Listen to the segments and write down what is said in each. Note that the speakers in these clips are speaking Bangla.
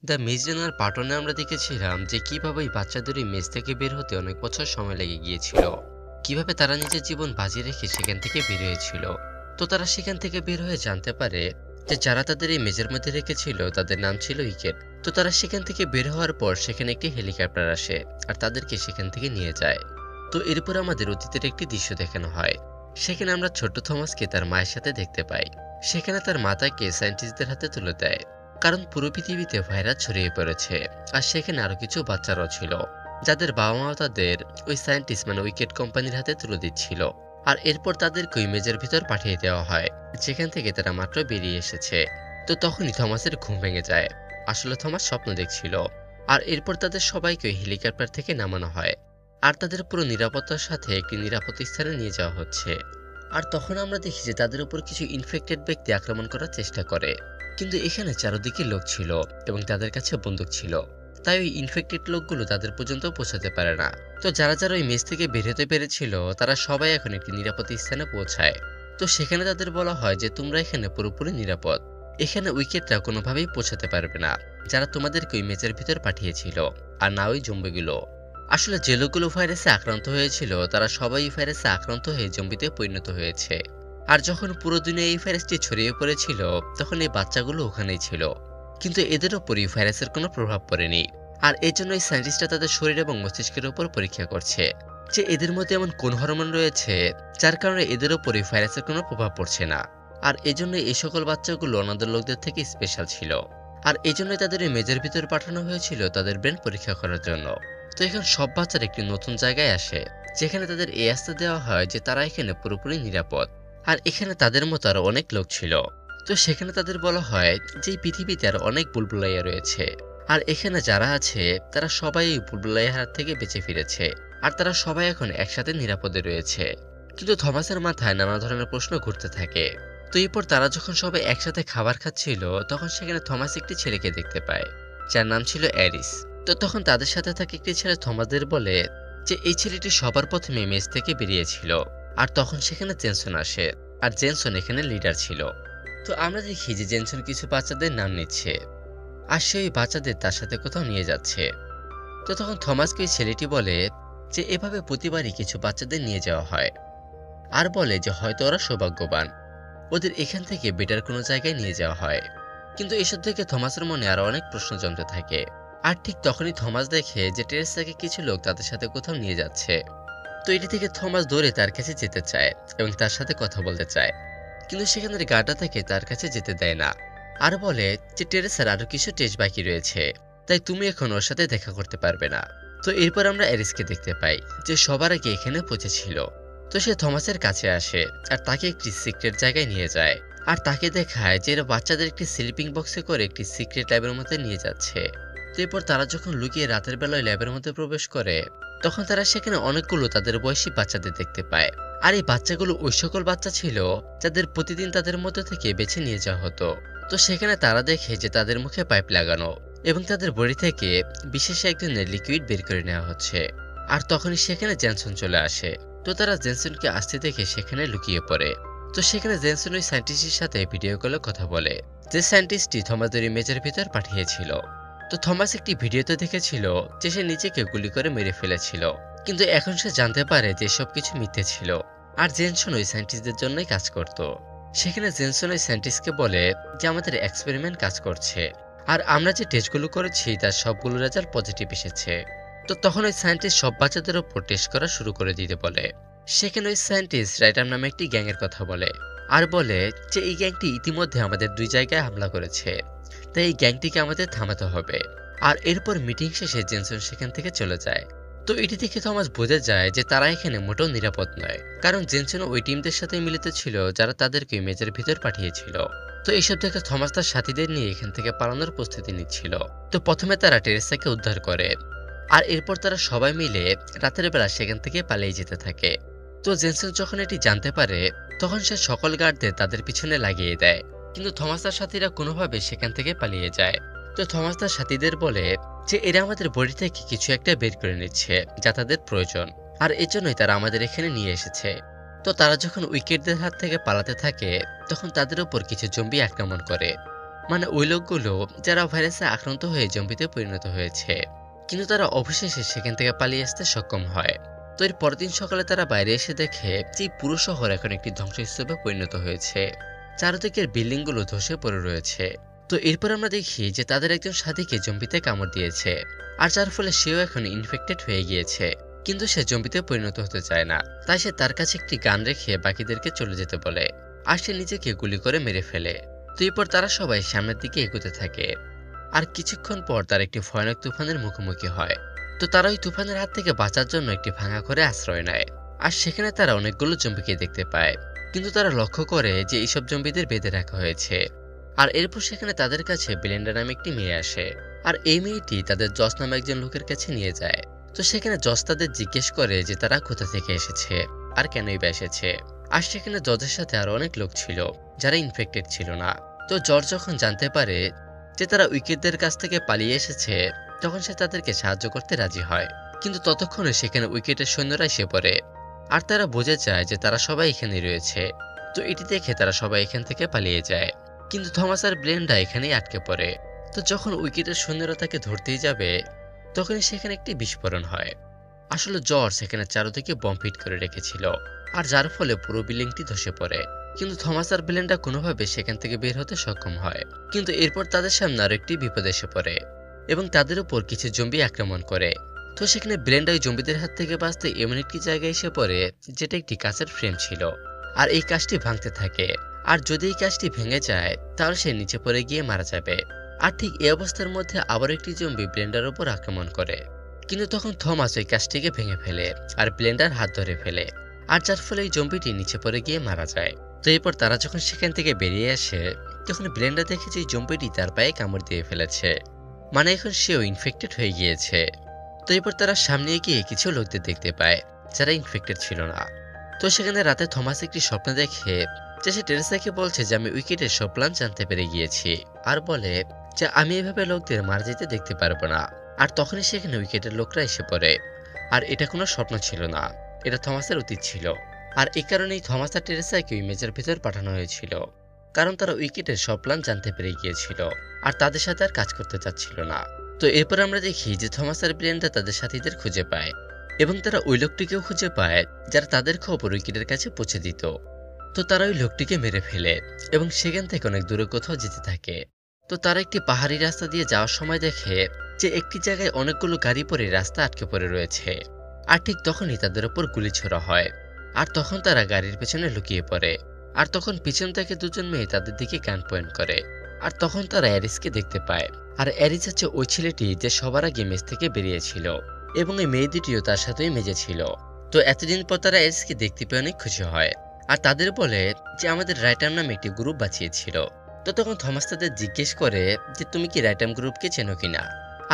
দ্য মেজ রানার পার্ট 1 এ আমরা দেখেছিলাম যে কিভাবে এই বাচ্চাদের এই মেজ থেকে বের হতে অনেক বছর সময় লেগে গিয়েছিল। কিভাবে তারা নিজের জীবন বাজি রেখে সেখান থেকে বের হয়েছিল। তো তারা সেখান থেকে বের হয়ে জানতে পারে যে যারা তাদের এই মেজের মধ্যে রেখেছিল তাদের নাম ছিল উইকেট। তো তারা সেখান থেকে বের হওয়ার পর সেখানে একটি হেলিকপ্টার আসে আর তাদেরকে সেখান থেকে নিয়ে যায়। তো এরপর আমাদের অতীতের একটি দৃশ্য দেখানো হয়। সেখানে আমরা ছোট্ট থমাসকে তার মায়ের সাথে দেখতে পাই। সেখানে তার মাতাকে সায়েন্টিস্টদের হাতে তুলে দেয়, কারণ পুরো পৃথিবীতে ভাইরাস ছড়িয়ে পড়েছে। আর সেখানে আরো কিছু বাচ্চারাও ছিল যাদের বাবা মাও তাদের ওই সায়েন্টিস্ট মানে উইকেট কোম্পানির হাতে তুলে দিচ্ছিল। আর এরপর তাদেরকে ওই মেজের ভিতর পাঠিয়ে দেওয়া হয়, যেখান থেকে তারা মাত্র বেরিয়ে এসেছে। তো তখনই থমাসের ঘুম ভেঙে যায়। আসলে থমাস স্বপ্ন দেখছিল। আর এরপর তাদের সবাইকে ওই হেলিকপ্টার থেকে নামানো হয় আর তাদের পুরো নিরাপত্তার সাথে একটি নিরাপদ স্থানে নিয়ে যাওয়া হচ্ছে। আর তখন আমরা দেখি যে তাদের উপর কিছু ইনফেক্টেড ব্যক্তি আক্রমণ করার চেষ্টা করে, কিন্তু এখানে চারদিকে লোক ছিল এবং তাদের কাছে বন্দুক ছিল, তাই ওই ইনফেক্টেড লোকগুলো তাদের পর্যন্ত পৌঁছাতে পারে না। তো যারা যারা ওই মেস থেকে বের হতে পেরেছিল তারা সবাই এখন একটি নিরাপদ স্থানে পৌঁছায়। তো সেখানে তাদের বলা হয় যে তোমরা এখানে পুরোপুরি নিরাপদ, এখানে উইকেটরা কোনোভাবেই পৌঁছাতে পারবে না, যারা তোমাদেরকে ওই মেজের ভিতর পাঠিয়েছিল, আর না ওই জম্বিগুলো। আসলে যে লোকগুলো ভাইরাসে আক্রান্ত হয়েছিল তারা সবাই এই ভাইরাসে আক্রান্ত হয়ে জম্বিতে পরিণত হয়েছে। আর যখন পুরো দুনিয়ায় এই ভাইরাসটি ছড়িয়ে পড়েছিল তখন এই বাচ্চাগুলো ওখানেই ছিল, কিন্তু এদের ওপর এই ভাইরাসের কোনো প্রভাব পড়েনি। আর এই জন্য এই সায়েন্টিস্টরা তাদের শরীর এবং মস্তিষ্কের উপর পরীক্ষা করছে যে এদের মধ্যে এমন কোন হরমোন রয়েছে যার কারণে এদের ওপর এই ভাইরাসের কোনো প্রভাব পড়ছে না। আর এজন্য এই সকল বাচ্চাগুলো অন্যান্য লোকদের থেকে স্পেশাল ছিল। আর এজন্যই তাদের এই মেজের ভিতর পাঠানো হয়েছিল তাদের ব্রেন পরীক্ষা করার জন্য। তো এখন সব বাচ্চারা একটি নতুন জায়গায় আসে, যেখানে তাদের এই আস্থা দেওয়া হয় যে তারা এখানে পুরোপুরি নিরাপদ। আর এখানে তাদের মতো আরো অনেক লোক ছিল। তো সেখানে তাদের বলা হয় যে এই পৃথিবীতে আর অনেক বুলবুলাইয়া রয়েছে, আর এখানে যারা আছে তারা সবাই এই বুলবুলাইয়ার হাত থেকে বেঁচে ফিরেছে, আর তারা সবাই এখন একসাথে নিরাপদে রয়েছে। কিন্তু থমাসের মাথায় নানা ধরনের প্রশ্ন ঘুরতে থাকে। তো এরপর তারা যখন সবাই একসাথে খাবার খাচ্ছিল তখন সেখানে থমাস একটি ছেলেকে দেখতে পায় যার নাম ছিল অ্যারিস। তো তখন তাদের সাথে থাকা একটি ছেলে থমাসদের বলে যে এই ছেলেটি সবার প্রথমে মেস থেকে বেরিয়েছিল। আর তখন সেখানে জেনসন আসে, আর জেনসন এখানে লিডার ছিল। তো আমরা দেখি যে জেনসন কিছু বাচ্চাদের নাম নিচ্ছে আর সে ওই বাচ্চাদের তার সাথে কোথাও নিয়ে যাচ্ছে। তো তখন থমাসকে ওই ছেলেটি বলে যে এভাবে প্রতিবারই কিছু বাচ্চাদের নিয়ে যাওয়া হয়, আর বলে যে হয়তো ওরা সৌভাগ্যবান, ওদের এখান থেকে বেটার কোনো জায়গায় নিয়ে যাওয়া হয়। কিন্তু এসব থেকে থমাসের মনে আরো অনেক প্রশ্ন জমতে থাকে। আর ঠিক তখনই থমাস দেখে যে টেরেসাকে কিছু লোক তাদের সাথে কোথাও নিয়ে যাচ্ছে। তো এটি থেকে থমাস দৌড়ে তার কাছে যেতে চায় এবং তার সাথে কথা বলতে চায়, কিন্তু সেখানের গার্ডটা থেকে তার কাছে যেতে দেয় না, আর বলে যে টেরেসার আরো কিছু টেস্ট বাকি রয়েছে, তাই তুমি এখন ওর সাথে দেখা করতে পারবে না। তো এরপর আমরা অ্যারিসকে দেখতে পাই যে সবার আগে এখানে পৌঁছেছিল। তো সে থমাসের কাছে আসে আর তাকে একটি সিক্রেট জায়গায় নিয়ে যায়, আর তাকে দেখায় যে এরা বাচ্চাদের একটি স্লিপিং বক্সে করে একটি সিক্রেট ল্যাবের মধ্যে নিয়ে যাচ্ছে। তো এরপর তারা যখন লুকিয়ে রাতের বেলায় ল্যাবের মধ্যে প্রবেশ করে তখন তারা সেখানে অনেকগুলো তাদের বয়সী বাচ্চাদের দেখতে পায়। আর এই বাচ্চাগুলো ওই সকল বাচ্চা ছিল যাদের প্রতিদিন তাদের মধ্যে থেকে বেছে নিয়ে যাওয়া হতো। তো সেখানে তারা দেখে যে তাদের মুখে পাইপ লাগানো এবং তাদের বডি থেকে বিশেষ এক ধরনের লিকুইড বের করে নেওয়া হচ্ছে। আর তখনই সেখানে জেনসন চলে আসে। তো তারা জেনসনকে আসতে দেখে সেখানে লুকিয়ে পড়ে। তো সেখানে জেনসন ওই সায়েন্টিস্টের সাথে ভিডিও কলে কথা বলে, যে সায়েন্টিস্টটি থমাসদের ইমেজের ভিতর পাঠিয়েছিল। তো থমাস একটি ভিডিওতে দেখেছিল যে সে নিজেকে গুলি করে মেরে ফেলেছিল, কিন্তু এখন সে জানতে পারে যে সবকিছু মিথ্যে ছিল, আর জেনসন ওই সায়েন্টিস্টদের জন্যই কাজ করত। সেখানে জেনসন ওই সায়েন্টিস্টকে বলে যে আমাদের এক্সপেরিমেন্ট কাজ করছে, আর আমরা যে টেস্টগুলো করেছি তার সবগুলো রেজাল্ট পজিটিভ এসেছে। তো তখন ওই সায়েন্টিস্ট সব বাচ্চাদের ওপর টেস্ট করা শুরু করে দিতে বলে। সেখানে ওই সায়েন্টিস্ট রাইটার নামে একটি গ্যাংয়ের কথা বলে, আর বলে যে এই গ্যাংটি ইতিমধ্যে আমাদের 2 জায়গায় হামলা করেছে, তাই এই গ্যাংটিকে আমাদের থামাতে হবে। আর এরপর মিটিং শেষে জেনসন সেখান থেকে চলে যায়। তো এটি থেকে থমাস বোঝা যায় যে তারা এখানে মোটেও নিরাপদ নয়, কারণ জেনসন ওই টিমদের সাথে মিলিত ছিল যারা তাদেরকে মেজের ভিতর পাঠিয়েছিল। তো এইসব দেখে থমাস তার সাথীদের নিয়ে এখান থেকে পালানোর প্রস্তুতি নিচ্ছিল। তো প্রথমে তারা টেরেসাকে উদ্ধার করে, আর এরপর তারা সবাই মিলে রাতের বেলা সেখান থেকে পালিয়ে যেতে থাকে। তো জেনসন যখন এটি জানতে পারে তখন সে সকল গার্ডদের তাদের পিছনে লাগিয়ে দেয়, কিন্তু থমাস তার সাথীরা কোনোভাবে সেখান থেকে পালিয়ে যায়। তো থমাস তার সাথীদের বলে যে এরা আমাদের বডি থেকে কিছু একটা বের করে নিচ্ছে যা তাদের প্রয়োজন, আর এজন্যই তারা আমাদের এখানে নিয়ে এসেছে। তো তারা যখন উইকেটদের হাত থেকে পালাতে থাকে তখন তাদের উপর কিছু জম্বি আক্রমণ করে। মানে ওই লোকগুলো যারা ভাইরাসে আক্রান্ত হয়ে জম্বিতে পরিণত হয়েছে, কিন্তু তারা অবশেষে সেখান থেকে পালিয়ে আসতে সক্ষম হয়। তো এর পরের দিন সকালে তারা বাইরে এসে দেখে যে পুরো শহর এখন একটি ধ্বংসস্তূপে পরিণত হয়েছে, চারদিকের বিল্ডিং গুলো ধসে পড়ে রয়েছে। তো এরপর আমরা দেখি যে তাদের একজন সাথীকে জম্বিতে কামড় দিয়েছে, আর যার ফলে সেও এখন ইনফেক্টেড হয়ে গিয়েছে। কিন্তু সে জম্বিতে পরিণত হতে চায় না, তাই সে তার কাছে একটি গান রেখে বাকিদেরকে চলে যেতে বলে, আর সে নিজেকে গুলি করে মেরে ফেলে। তো এরপর তারা সবাই সামনের দিকে এগোতে থাকে, আর কিছুক্ষণ পর তার একটি ভয়ানক তুফানের মুখোমুখি হয়। তো তারা ওই তুফানের হাত থেকে বাঁচার জন্য একটি ভাঙা ঘরে আশ্রয় নেয়, আর সেখানে তারা অনেকগুলো জম্বিকে দেখতে পায়। কিন্তু তারা লক্ষ্য করে যে এইসব জম্বিদের বেঁধে রাখা হয়েছে। আর এরপর সেখানে তাদের কাছে বেলিন্ডা নামে একটি মেয়ে আসে, আর এই মেয়েটি তাদের জস নামে একজন লোকের কাছে নিয়ে যায়। তো সেখানে জস তাদের জিজ্ঞেস করে যে তারা কোথা থেকে এসেছে আর কেনই বা এসেছে। আর সেখানে জজের সাথে আরো অনেক লোক ছিল যারা ইনফেক্টেড ছিল না। তো জর্জ যখন জানতে পারে যে তারা উইকেটদের কাছ থেকে পালিয়ে এসেছে, তখন সে তাদেরকে সাহায্য করতে রাজি হয়। কিন্তু ততক্ষণে সেখানে উইকেটের সৈন্যরা এসে পড়ে, আর তারা বুঝে যায় যে তারা সবাই এখানে রয়েছে। তো এটি দেখে তারা সবাই এখান থেকে পালিয়ে যায়, কিন্তু থমাস আর ব্লেন্ডা এখানেই আটকে পড়ে। তো যখন উইকেটের সৈন্যরা তাকে ধরতেই যাবে, তখনই সেখানে একটি বিস্ফোরণ হয়। আসলে জর্জ সেখানে চারদিকে বম ফিট করে রেখেছিল, আর যার ফলে পুরো বিল্ডিংটি ধসে পড়ে। কিন্তু থমাস আর ব্লেন্ডা কোনোভাবে সেখান থেকে বের হতে সক্ষম হয়। কিন্তু এরপর তাদের সামনে আরো একটি বিপদ এসে পড়ে, এবং তাদের উপর কিছু জম্বি আক্রমণ করে। তো সেখানে ব্লেন্ডা ওই জম্বিদের হাত থেকে বাঁচতে এমন একটি জায়গায় এসে পড়ে যেটা একটি কাঁচের ফ্রেম ছিল, আর এই কাজটি ভাঙতে থাকে। আর যদি এই কাজটি ভেঙে যায় তাহলে সে নিচে পড়ে গিয়ে মারা যাবে। আর ঠিক এই অবস্থার মধ্যে আবার একটি জম্বি ব্লেন্ডার উপর আক্রমণ করে, কিন্তু তখন থমাস ওই কাজটিকে ভেঙে ফেলে আর ব্লেন্ডার হাত ধরে ফেলে, আর যার ফলে এই জম্বিটি নিচে পড়ে গিয়ে মারা যায়। তো এরপর তারা যখন সেখান থেকে বেরিয়ে আসে, তখন ব্লেন্ডার দেখে যে জম্বিটি তার পায়ে কামড় দিয়ে ফেলেছে, মানে এখন সেও ইনফেক্টেড হয়ে গিয়েছে। তো এরপর তারা সামনে গিয়ে কিছু লোকদের দেখতে পায় যারা ইনফেক্টেড ছিল না। তো সেখানে রাতে থমাস একটি স্বপ্ন দেখে যে সে টেরেসাকে বলছে যে আমি উইকেটের সব প্ল্যান জানতে পেরে গিয়েছি, আর বলে যে আমি এভাবে লোকদের মারা যেতে দেখতে পারবো না। আর তখনই সেখানে উইকেটের লোকরা এসে পড়ে, আর এটা কোনো স্বপ্ন ছিল না, এটা থমাসের অতীত ছিল। আর এই কারণেই থমাস আর টেরেসাকে ওই মেজের ভেতর পাঠানো হয়েছিল, কারণ তারা উইকেটের সব প্ল্যান জানতে পেরে গিয়েছিল আর তাদের সাথে আর কাজ করতে চাচ্ছিল না। তো এরপর আমরা দেখি যে থমাস আর ব্লেন্ডা তাদের সাথীদের খুঁজে পায়, এবং তারা ওই লোকটিকেও খুঁজে পায় যারা তাদের খবর উইকেটের কাছে পৌঁছে দিত। তো তারা ওই লোকটিকে মেরে ফেলে এবং সেখান থেকে অনেক দূরে কোথাও যেতে থাকে। তো তারা একটি পাহাড়ি রাস্তা দিয়ে যাওয়ার সময় দেখে যে একটি জায়গায় অনেকগুলো গাড়ি পরে রাস্তা আটকে পড়ে রয়েছে, আর ঠিক তখনই তাদের উপর গুলি ছোড়া হয়। আর তখন তারা গাড়ির পেছনে লুকিয়ে পড়ে, আর তখন পিছন থেকে দুজন মেয়ে তাদের দিকে গান পয়েন্ট করে। আর তখন তারা অ্যারিসকে দেখতে পায়, আর অ্যারিস হচ্ছে ওই ছেলেটি যে সবার আগে মেজ থেকে বেরিয়েছিল, এবং এই মেয়ে দুটিও তার সাথেই মেজে ছিল। তো এতদিন পর তারা অ্যারিসকে দেখতে পেয়ে অনেক খুশি হয়, আর তাদের বলে যে আমাদের রাইটাম নামে একটি গ্রুপ বাঁচিয়েছিল। তো তখন থমাস তাদের জিজ্ঞেস করে যে তুমি কি রাইটাম গ্রুপকে চেনো কিনা।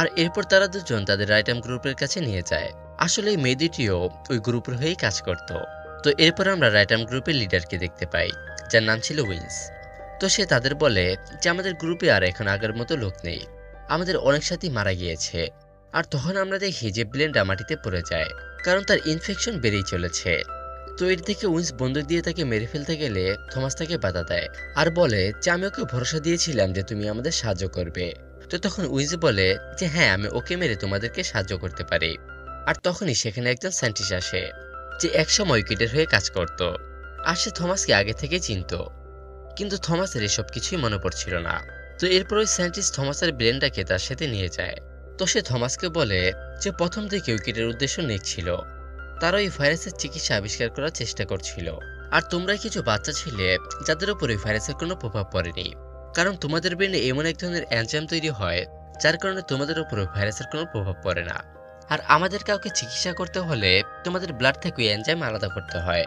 আর এরপর তারা দুজন তাদের রাইটাম গ্রুপের কাছে নিয়ে যায়। আসলে এই মেয়ে দুটিও ওই গ্রুপের হয়েই কাজ করত। তো এরপর আমরা রাইটাম গ্রুপের লিডারকে দেখতে পাই, যার নাম ছিল উইন্স। তো সে তাদের বলে যে আমাদের গ্রুপে আর এখন আগের মতো লোক নেই, আমাদের অনেক সাথী মারা গিয়েছে। আর তখন আমরা দেখি যে ব্লেন্ডা মাটিতে পড়ে যায়, কারণ তার ইনফেকশন বেড়েই চলেছে। তো এর থেকে উইন্স বন্দুক দিয়ে তাকে মেরে ফেলতে গেলে থমাস তাকে বাধা দেয়, আর বলে যে আমি ওকে ভরসা দিয়েছিলাম যে তুমি আমাদের সাহায্য করবে। তো তখন উইন্স বলে যে হ্যাঁ, আমি ওকে মেরে তোমাদেরকে সাহায্য করতে পারি। আর তখনই সেখানে একজন সায়েন্টিস্ট আসে যে একসময় উইকেটের হয়ে কাজ করত, আর সে থমাসকে আগে থেকে চিনত, কিন্তু থমাসের এসব কিছুই মনে পড়ছিল না। তো এরপর ওই সায়েন্টিস্ট থমাস আর ব্লেন্ডাকে তার সাথে নিয়ে যায়। তো সে থমাসকে বলে যে প্রথম থেকে উইকেটের উদ্দেশ্য নেক ছিল, তারা ওই ভাইরাসের চিকিৎসা আবিষ্কার করার চেষ্টা করছিল, আর তোমরা কিছু বাচ্চা ছিলে যাদের উপর ওই ভাইরাসের কোনো প্রভাব পড়েনি, কারণ তোমাদের ব্রেনে এমন এক ধরনের এনজাইম তৈরি হয় যার কারণে তোমাদের উপর ওই ভাইরাসের কোনো প্রভাব পড়ে না। আর আমাদের কাউকে চিকিৎসা করতে হলে তোমাদের ব্লাড থেকে ওই এনজাইম আলাদা করতে হয়,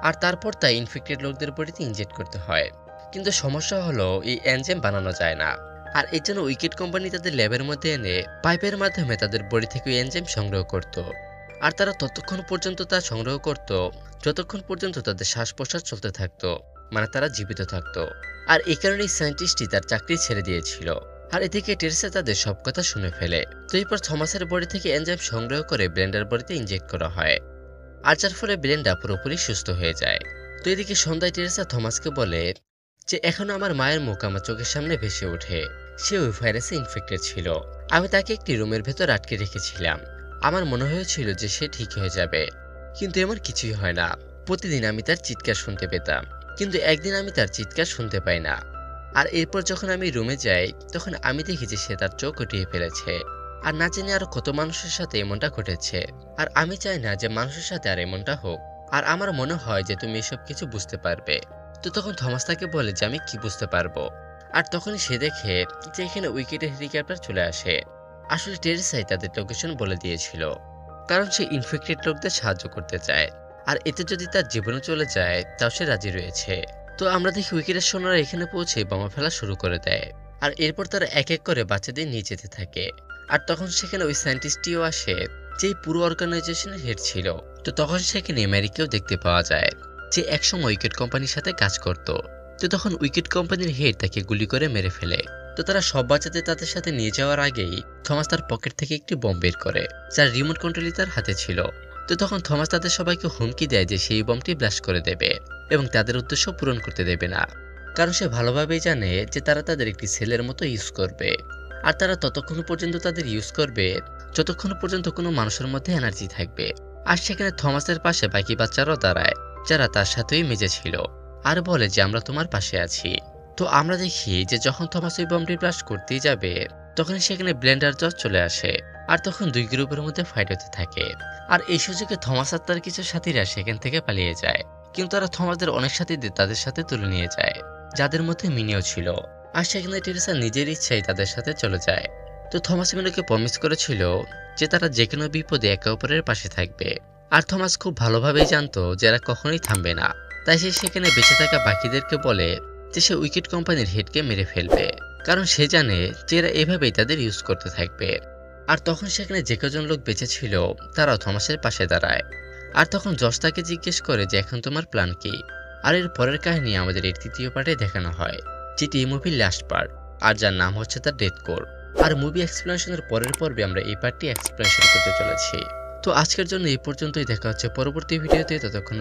আর তারপর তা ইনফেক্টেড লোকদের বডিতে ইনজেক্ট করতে হয়। কিন্তু সমস্যা হলো এই এনজাইম বানানো যায় না, আর এর জন্য উইকেট কোম্পানি তাদের ল্যাবের মধ্যে এনে পাইপের মাধ্যমে তাদের বডি থেকে ওই এনজাইম সংগ্রহ করত। আর তারা ততক্ষণ পর্যন্ত তা সংগ্রহ করত যতক্ষণ পর্যন্ত তাদের শ্বাস প্রশ্বাস চলতে থাকতো, মানে তারা জীবিত থাকতো। আর এই কারণেই সায়েন্টিস্টটি তার চাকরি ছেড়ে দিয়েছিল। আর এদিকে টেরেসা তাদের সব কথা শুনে ফেলে। তো এরপর থমাসের বডি থেকে এনজাইম সংগ্রহ করে ব্লেন্ডার বডিতে ইনজেক্ট করা হয়, আর যার ফলে ব্লেন্ডা পুরোপুরি সুস্থ হয়ে যায়। তো এদিকে সন্ধ্যায় টেরেসা থমাসকে বলে যে এখনো আমার মায়ের মুখ আমার চোখের সামনে ভেসে ওঠে। সে ওই ভাইরাসে ইনফেক্টেড ছিল। আমি তাকে একটি রুমের ভেতর আটকে রেখেছিলাম। আমার মনে হয়েছিল যে সে ঠিক হয়ে যাবে, কিন্তু এমন কিছুই হয় না। প্রতিদিন আমি তার চিৎকার শুনতে পেতাম, কিন্তু একদিন আমি তার চিৎকার শুনতে পাই না। আর এরপর যখন আমি রুমে যাই, তখন আমি দেখি যে সে তার চোখ উঠিয়ে ফেলেছে। আর না জানি আরো কত মানুষের সাথে এমনটা ঘটেছে। আর আমি চাই না যে মানুষের সাথে আর এমনটা হোক। আর আমার মনে হয় যে তুমি এসব কিছু বুঝতে পারবে। তো তখন থমাস তাকে বলে যে আমি কি বুঝতে পারবো। আর তখনই সে দেখে যে এখানে উইকেটের হেলিকপ্টার চলে আসে। আসলে টেরেসাই তাদের লোকেশন বলে দিয়েছিল, কারণ সে ইনফেক্টেড লোকদের সাহায্য করতে চায়। আর এতে যদি তার জীবনে চলে যায় তাও সে রাজি রয়েছে। তো আমরা দেখি উইকেটের সৈন্যরা এখানে পৌঁছে বোমা ফেলা শুরু করে দেয়। আর এরপর তারা এক এক করে বাচ্চাদের নিয়ে যেতে থাকে। আর তখন সেখানে ওই সায়েন্টিস্টটিও আসে, যেই পুরো অর্গানাইজেশনের হেড ছিল। তো তখন সেখানে আমেরিকাও দেখতে পাওয়া যায়, যে একসময় উইকেট কোম্পানির সাথে কাজ করত। তো তখন উইকেট কোম্পানির হেড তাকে গুলি করে মেরে ফেলে। তো তারা সব বাচ্চাদের তাদের সাথে নিয়ে যাওয়ার আগেই থমাস তার পকেট থেকে একটি বম বের করে, যার রিমোট কন্ট্রোলই তার হাতে ছিল। তো তখন থমাস তাদের সবাইকে হুমকি দেয় যে সেই বমটি ব্লাস্ট করে দেবে এবং তাদের উদ্দেশ্য পূরণ করতে দেবে না, কারণ সে ভালোভাবেই জানে যে তারা তাদের একটি সেলের মতো ইউজ করবে। আর তারা ততক্ষণ পর্যন্ত তাদের ইউজ করবে যতক্ষণ পর্যন্ত কোনো মানুষের মধ্যে এনার্জি থাকবে। আর সেখানে থমাসের পাশে বাকি বাচ্চারাও দাঁড়ায়, যারা তার সাথেই মেজে ছিল, আর বলে যে আমরা তোমার পাশে আছি। তো আমরা দেখি যে যখন থমাস ওই বমটি ব্লাস্ট করতেই যাবে, তখন সেখানে ব্লেন্ডার জজ চলে আসে। আর তখন দুই গ্রুপের মধ্যে ফাইট হতে থাকে। আর এই সুযোগে থমাস আর তার কিছু সাথীরা সেখান থেকে পালিয়ে যায়, কিন্তু তারা থমাসদের অনেক সাথীদের তাদের সাথে তুলে নিয়ে যায়, যাদের মধ্যে মিনিও ছিল। আর সেখানে টেরেসা নিজের ইচ্ছাই তাদের সাথে চলে যায়। তো থমাস মিনোকে প্রমিস করেছিল যে তারা যে কোনো বিপদে একে অপরের পাশে থাকবে। আর থমাস খুব ভালোভাবেই জানতো যে এরা কখনোই থামবে না। তাই সে সেখানে বেঁচে থাকা বাকিদেরকে বলে যে সে উইকেট কোম্পানির হেডকে মেরে ফেলবে, কারণ সে জানে যে এরা এভাবেই তাদের ইউজ করতে থাকবে। আর তখন সেখানে যে কজন লোক বেঁচে ছিল তারাও থমাসের পাশে দাঁড়ায়। আর তখন জশ তাকে জিজ্ঞেস করে যে এখন তোমার প্ল্যান কি। আর এর পরের কাহিনী আমাদের এর তৃতীয় পার্টে দেখানো হয়, যেটি এই মুভির লাস্ট পার্ট, আর যার নাম হচ্ছে তার ডেথ কোর। আর মুভি এক্সপ্লেনেশনের পরের পর্বে আমরা এই পার্টটি এক্সপ্লেনেশন করতে চলেছি। তো আজকের জন্য এই পর্যন্তই, দেখা হচ্ছে পরবর্তী ভিডিওতে। ততক্ষণ